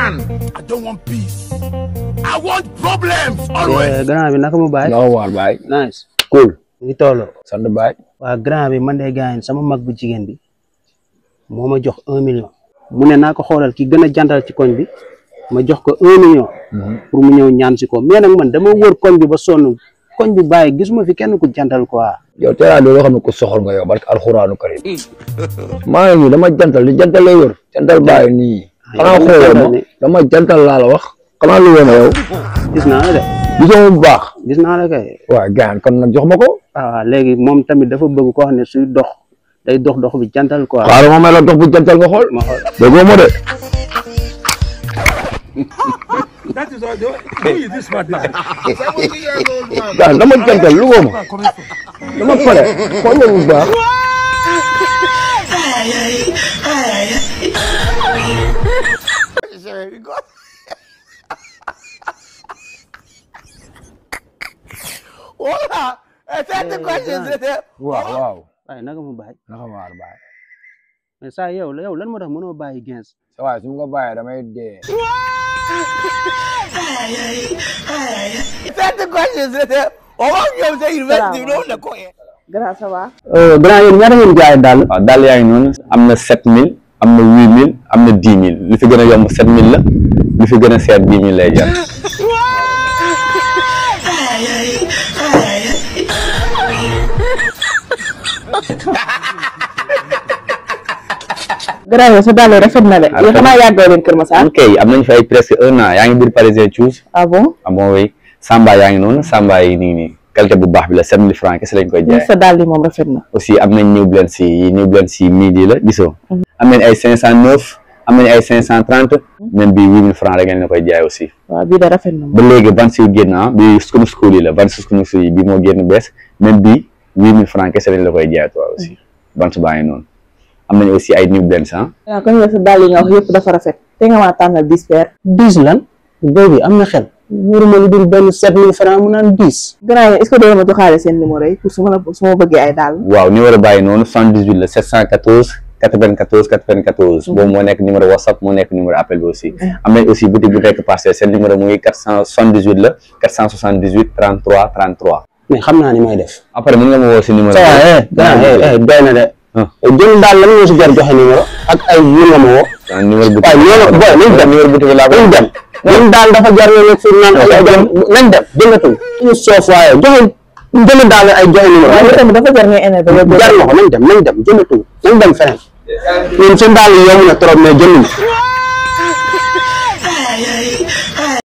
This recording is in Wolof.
man. I don't want peace. I want problems always. Grand bi naka mu baay. naka waar baay. Nice. Cool. Ngi tolloo. sant baay. waa grand bi man de gaañ sama mag bu jigéen bi moo ma jox 1 million. mu ne naa ko xoolal ki gën a jantal ci koñ bi ma jox ko 1 million. pour mu ñëw ñaan si ko mais nag man dama wër koñ bi ba sonn koñ bi bàyyi gisuma fi kenn ku jantal quoi. yow teraa loolu xam ne ko soxor nga yow barke alxuraanu karim maa ngi nii dama jantal li jantal lay wër jantal bàyyi nii xanaa xooloo ma dama jantal laa la wax xanaa lu woon yow gis naa la de gisoo bu baax gis naa la kay waaw gaan kon nag jox ma ko waaw léegi moom tamit dafa bëgg koo xam ne suy dox day dox bi jantal quoi xaaral ma may la dox bu jantal nga xool ma xool déggoo ma de That is all. Who is this man? 70 years old man. gaan dama jantal lu ko ma dama pare xool nga bu baax Hola. Esta question is waaw waaye naka mu bàyyi naka waar baay mais saa yow lan moo tax mënoo bàyyi 15 sa waay su ma ko bàyyee damay dee Esta question is university no na ko. Grâce à wa. grand yéen ñaata ngeen jaay daal waaw daal yaa ngi noonu am na 7000 am na 8000 am na 10000 li fi gën a yomb 7000 la li fi gën a seer 10000 lay jar. Grâce sa daal rafet na de. Yow xanaa yàggoo leen Kër Massar. ok am nañu fi ay presque 1 an yaa ngi biir Parisien Choose. Ah bon? ah bon oui Samba yaa ngi noonu Samba yi nii qualité bu baax bi la 7000 francs kese lañ koy jaay. Sa daal yi moom rafet na. aussi am nañ New Blend si midi la gisoo. am nañ ay 509 am nañ ay 530. même bi 8000 francs rek ngeen la koy jaay aussi. waaw bii de rafet na. ba léegi vans yu génn bi sunu school yi la vans sunu school yi bi moo génn bees même bi 8000 francs kese lañ la koy jaay toi aussi vans baa ngi noonu. am nañu aussi ay New Blend ah. waaw kon yow sa daal yi nga wax yëpp dafa rafet. te nga maa tànnal 10 paires. 10 lan boobu am na xel wóoruma lu dul benn 7000 francs mu naan 10 grand yi est-ce que doo ma joxaale seen numéro yi pour su ma bëggee ay daal. waaw numéro bàyyi noonu 78 la 714 94 94 boobu moo nekk numéro WhatsApp moo nekk numéro appel bi aussi. am nañ aussi boutique bu nekk Parcelles seen numéro mu ngi 478 la 478 33 33. mais xam naa ni may def après mën nga ma woo si numéro. ça va doy na de jël daal lan moo si jar joxe numéro ak ay yu nga ma woo numéro boutique numéro boutique laa nañ dem ñun daal dafa jar nga nekk fi naan nañ dem jëndatul ñu soof waaye joxe jënd daal ay joxe numéro waaye tamit dafa jar ngay énervé. jar na ko nañ dem jëndatul nañ dem feneen ñun seen daal yi yomb na trop mais jënduñ